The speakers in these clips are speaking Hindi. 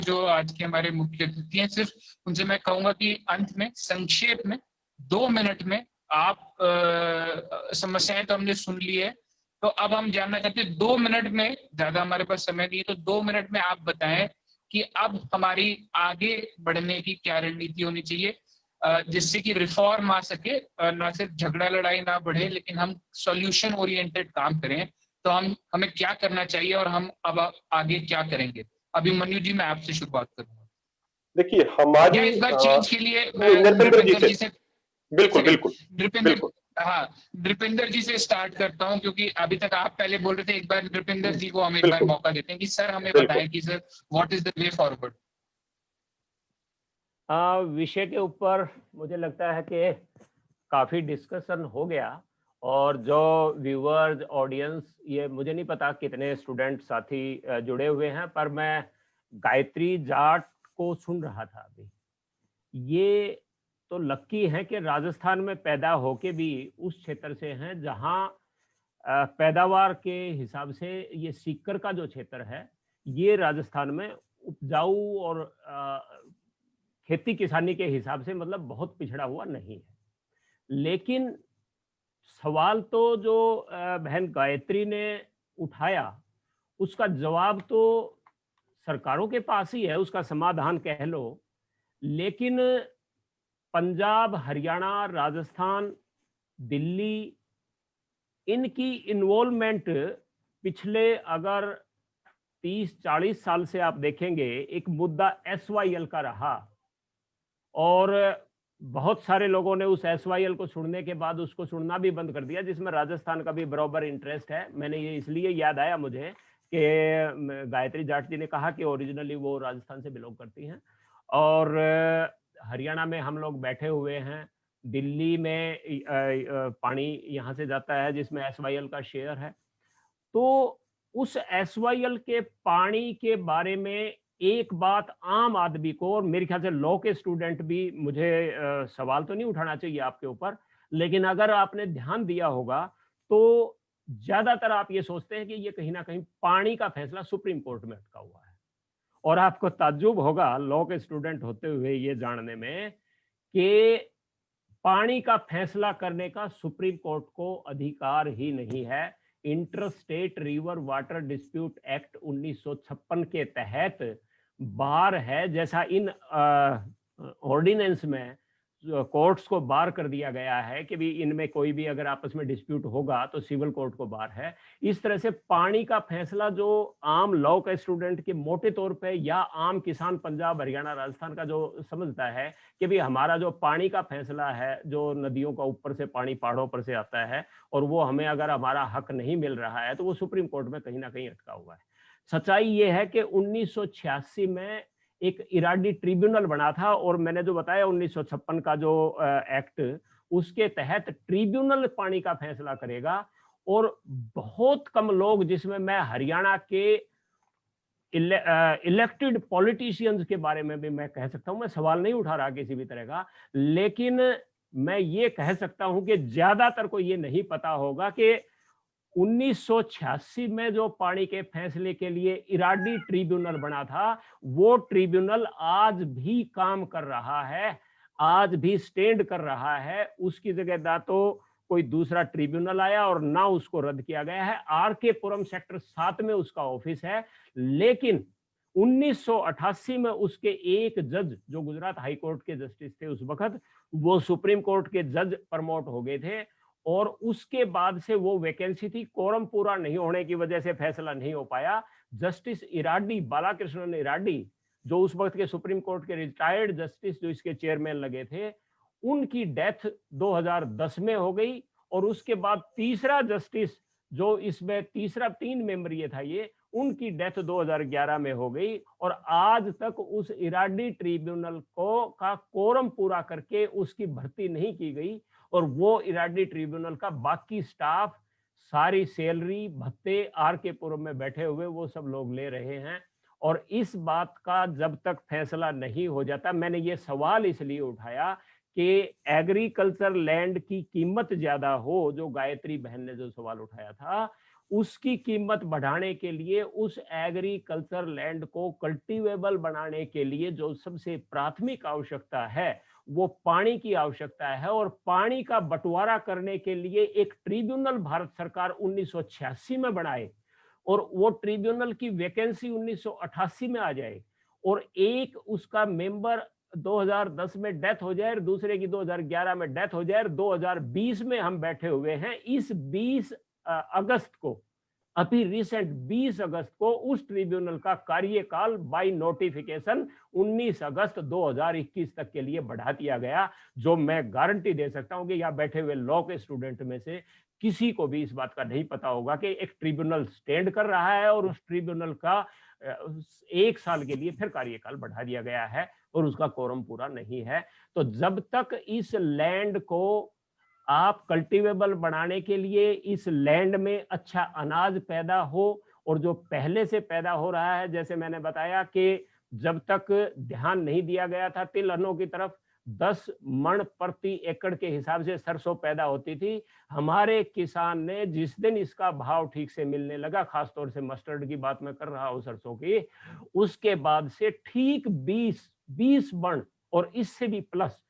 जो आज के हमारे मुख्य अतिथि हैं, सिर्फ उनसे मैं कहूंगा कि अंत में संक्षेप में 2 मिनट में आप समस्याएं तो हमने सुन ली है, तो अब हम जानना चाहते हैं 2 मिनट में, ज्यादा हमारे पास समय नहीं है, तो 2 मिनट में आप बताएं कि अब हमारी आगे बढ़ने की क्या रणनीति होनी चाहिए, जिससे कि रिफॉर्म आ सके, ना सिर्फ झगड़ा लड़ाई ना बढ़े, लेकिन हम सॉल्यूशन ओरिएंटेड काम करें। तो हमें क्या करना चाहिए और हम अब आगे क्या करेंगे? अभिमन्यु जी, मैं आपसे शुरुआत करूंगा। देखिए हमारी इस बार चेंज के लिए मैं नृपेंद्र जी से बिल्कुल बिल्कुल नृपेंद्र, हाँ, नृपेंद्र जी से स्टार्ट करता हूं, क्योंकि अभी तक आप पहले बोल रहे थे। एक बार नृपेंद्र जी को हम एक बार मौका देते हैं कि सर हमें बताएं कि sir what is the way forward. विषय के ऊपर मुझे लगता है कि काफी डिस्कशन हो गया, और जो व्यूअर्स ऑडियंस, ये मुझे नहीं पता कितने स्टूडेंट साथी जुड़े हुए हैं, पर मैं गायत्री जाट को सुन रहा था अभी। ये तो लक्की है कि राजस्थान में पैदा होके भी उस क्षेत्र से हैं जहां पैदावार के हिसाब से ये सीकर का जो क्षेत्र है, ये राजस्थान में उपजाऊ और खेती किसानी के हिसाब से मतलब बहुत पिछड़ा हुआ नहीं है। लेकिन सवाल तो जो बहन गायत्री ने उठाया, उसका जवाब तो सरकारों के पास ही है, उसका समाधान कह लो। लेकिन पंजाब, हरियाणा, राजस्थान, दिल्ली, इनकी इन्वॉल्वमेंट पिछले अगर 30-40 साल से आप देखेंगे, एक मुद्दा SYL का रहा, और बहुत सारे लोगों ने उस SYL को सुनने के बाद उसको सुनना भी बंद कर दिया, जिसमें राजस्थान का भी बराबर इंटरेस्ट है। मैंने ये इसलिए याद आया मुझे कि गायत्री जाट जी ने कहा कि ओरिजिनली वो राजस्थान से बिलोंग करती हैं, और हरियाणा में हम लोग बैठे हुए हैं, दिल्ली में पानी यहाँ से जाता है जिसमें SYL का शेयर है। तो उस SYL के पानी के बारे में एक बात आम आदमी को, और मेरे ख्याल से लॉ के स्टूडेंट भी, मुझे सवाल तो नहीं उठाना चाहिए आपके ऊपर, लेकिन अगर आपने ध्यान दिया होगा तो ज्यादातर आप ये सोचते हैं कि ये कहीं ना कहीं पानी का फैसला सुप्रीम कोर्ट में अटका हुआ है। और आपको ताज्जुब होगा लॉ के स्टूडेंट होते हुए ये जानने में कि पानी का फैसला करने का सुप्रीम कोर्ट को अधिकार ही नहीं है। Inter state river water dispute act 1956 के तहत बार है, जैसा इन ऑर्डिनेंस में कोर्ट्स को बार कर दिया गया है कि भी इनमें कोई भी अगर आपस में डिस्प्यूट होगा तो सिविल कोर्ट को बार है। इस तरह से पानी का फैसला जो आम लॉ का स्टूडेंट के मोटे तौर पे, या आम किसान पंजाब, हरियाणा, राजस्थान का जो समझता है कि भी हमारा जो पानी का फैसला है, जो नदियों का ऊपर से पानी पहाड़ों पर से आता है, और वो हमें अगर हमारा हक नहीं मिल रहा है तो वो सुप्रीम कोर्ट में कहीं ना कहीं अटका हुआ है। सच्चाई ये है कि 1986 में एक इराडी ट्रिब्यूनल बना था, और मैंने जो बताया 1956 का जो एक्ट, उसके तहत ट्रिब्यूनल पानी का फैसला करेगा। और बहुत कम लोग, जिसमें मैं हरियाणा के इलेक्टेड पॉलिटिशियंस के बारे में भी मैं कह सकता हूं, मैं सवाल नहीं उठा रहा किसी भी तरह का, लेकिन मैं ये कह सकता हूं कि ज्यादातर को ये नहीं पता होगा कि 1986 में जो पानी के फैसले के लिए इराडी ट्रिब्यूनल बना था, वो ट्रिब्यूनल आज भी काम कर रहा है, आज भी स्टैंड कर रहा है। उसकी जगह ना तो कोई दूसरा ट्रिब्यूनल आया और ना उसको रद्द किया गया है। RK पुरम सेक्टर 7 में उसका ऑफिस है, लेकिन 1988 में उसके एक जज, जो गुजरात हाई कोर्ट के जस्टिस थे उस वक्त, वो सुप्रीम कोर्ट के जज प्रमोट हो गए थे, और उसके बाद से वो वैकेंसी थी, कोरम पूरा नहीं होने की वजह से फैसला नहीं हो पाया। जस्टिस इराडी, बालाकृष्णन इराडी, जो उस वक्त के सुप्रीम कोर्ट के रिटायर्ड जस्टिस, जो इसके चेयरमैन लगे थे, उनकी डेथ 2010 में हो गई। और उसके बाद तीसरा जस्टिस, जो इसमें तीसरा 3 मेंबर ये था, ये उनकी डेथ 2011 में हो गई। और आज तक उस इराडी ट्रिब्यूनल को का कोरम पूरा करके उसकी भर्ती नहीं की गई, और वो इराडी ट्रिब्यूनल का बाकी स्टाफ, सारी सैलरी, भत्ते RK पुरम में बैठे हुए वो सब लोग ले रहे हैं। और इस बात का जब तक फैसला नहीं हो जाता, मैंने ये सवाल इसलिए उठाया कि एग्रीकल्चर लैंड की कीमत ज्यादा हो, जो गायत्री बहन ने जो सवाल उठाया था, उसकी कीमत बढ़ाने के लिए, उस एग्रीकल्चर लैंड को कल्टीवेबल बनाने के लिए जो सबसे प्राथमिक आवश्यकता है वो पानी की आवश्यकता है। और पानी का बंटवारा करने के लिए एक ट्रिब्यूनल भारत सरकार 1986 में बनाए और वो ट्रिब्यूनल की वैकेंसी 1988 में आ जाए और एक उसका मेंबर 2010 में डेथ हो जाए, दूसरे की 2011 में डेथ हो जाए, 2020 में हम बैठे हुए हैं। इस 20 अगस्त को, अभी रिसेंट 20 अगस्त को उस ट्रिब्यूनल का कार्यकाल बाय नोटिफिकेशन 19 अगस्त 2021 तक के लिए बढ़ा दिया गया, जो मैं गारंटी दे सकता हूं कि यहाँ बैठे हुए लॉ के स्टूडेंट में से किसी को भी इस बात का नहीं पता होगा कि एक ट्रिब्यूनल स्टैंड कर रहा है और उस ट्रिब्यूनल का 1 साल के लिए फिर कार्यकाल बढ़ा दिया गया है और उसका कोरम पूरा नहीं है। तो जब तक इस लैंड को आप कल्टीवेबल बनाने के लिए, इस लैंड में अच्छा अनाज पैदा हो और जो पहले से पैदा हो रहा है, जैसे मैंने बताया कि जब तक ध्यान नहीं दिया गया था तिलहनों की तरफ, 10 मण प्रति एकड़ के हिसाब से सरसों पैदा होती थी। हमारे किसान ने जिस दिन इसका भाव ठीक से मिलने लगा, खासतौर से मस्टर्ड की बात मैं कर रहा हूं सरसों की, उसके बाद से ठीक 20 मण और इससे भी प्लस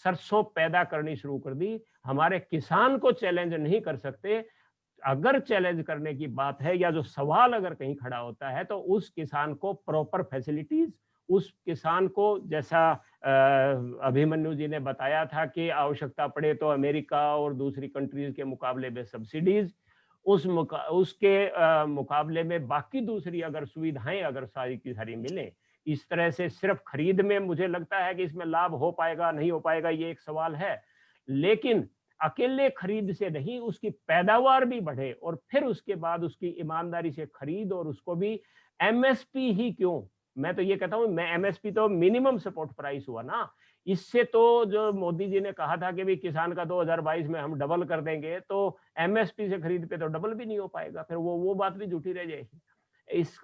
सरसों पैदा करनी शुरू कर दी। हमारे किसान को चैलेंज नहीं कर सकते। अगर चैलेंज करने की बात है या जो सवाल अगर कहीं खड़ा होता है तो उस किसान को प्रॉपर फैसिलिटीज, उस किसान को जैसा अभिमन्यु जी ने बताया था कि आवश्यकता पड़े तो अमेरिका और दूसरी कंट्रीज के मुकाबले में सब्सिडीज, उसके मुकाबले में बाकी दूसरी अगर सुविधाएं अगर सारी की सारी मिले, इस तरह से सिर्फ खरीद में मुझे लगता है कि इसमें लाभ हो पाएगा नहीं हो पाएगा ये एक सवाल है, लेकिन अकेले खरीद से नहीं, उसकी पैदावार भी बढ़े और फिर उसके बाद उसकी ईमानदारी से खरीद और उसको भी एमएसपी ही क्यों, मैं तो ये कहता हूं, मैं एमएसपी तो मिनिमम सपोर्ट प्राइस हुआ ना, इससे तो जो मोदी जी ने कहा था कि भी किसान का 2022 में हम डबल कर देंगे, तो एमएसपी से खरीद पे तो डबल भी नहीं हो पाएगा, फिर वो बात भी झूठी रह जाएगी।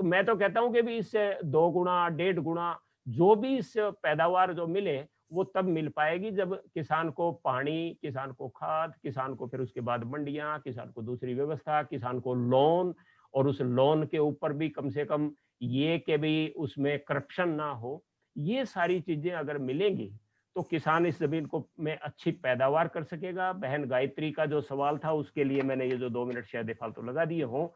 मैं तो कहता हूं कि भी इससे 2 गुना 1.5 गुना जो भी इस पैदावार जो मिले वो तब मिल पाएगी जब किसान को पानी, किसान को खाद, किसान को फिर उसके बाद मंडियां, किसान को दूसरी व्यवस्था, किसान को लोन, और उस लोन के ऊपर भी कम से कम ये कि भी उसमें करप्शन ना हो, ये सारी चीजें अगर मिलेंगी तो किसान इस जमीन को में अच्छी पैदावार कर सकेगा। बहन गायत्री का जो सवाल था उसके लिए मैंने ये जो 2 मिनट शायद फालतू लगा दिए हों,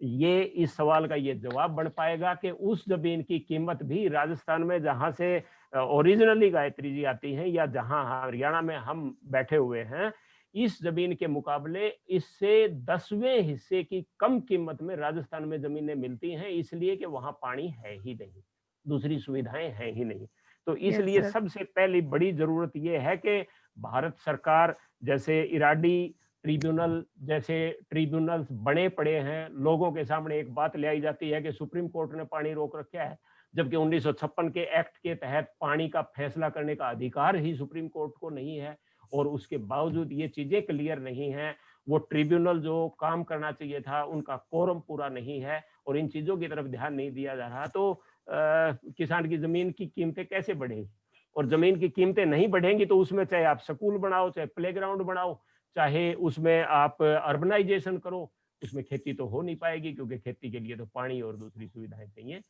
ये इस सवाल का ये जवाब बन पाएगा कि उस जमीन की कीमत भी राजस्थान में जहां से ओरिजिनली गायत्री जी आती हैं या जहां हरियाणा में हम बैठे हुए हैं, इस जमीन के मुकाबले इससे 10वें हिस्से की कम कीमत में राजस्थान में जमीनें मिलती हैं, इसलिए कि वहां पानी है ही नहीं, दूसरी सुविधाएं हैं ही नहीं। तो इसलिए सबसे पहली बड़ी जरूरत यह है कि भारत सरकार जैसे इराडी ट्रिब्यूनल जैसे ट्रिब्यूनल्स बने पड़े हैं, लोगों के सामने एक बात ले आई जाती है कि सुप्रीम कोर्ट ने पानी रोक रखा है, जबकि 1956 के एक्ट के तहत पानी का फैसला करने का अधिकार ही सुप्रीम कोर्ट को नहीं है, और उसके बावजूद ये चीजें क्लियर नहीं है। वो ट्रिब्यूनल जो काम करना चाहिए था उनका कोरम पूरा नहीं है और इन चीजों की तरफ ध्यान नहीं दिया जा रहा, तो किसान की जमीन की कीमतें कैसे बढ़ेंगी? और जमीन की कीमतें नहीं बढ़ेंगी तो उसमें चाहे आप स्कूल बनाओ, चाहे प्लेग्राउंड बनाओ, चाहे उसमें आप अर्बनाइजेशन करो, उसमें खेती तो हो नहीं पाएगी, क्योंकि खेती के लिए तो पानी और दूसरी सुविधाएं चाहिए।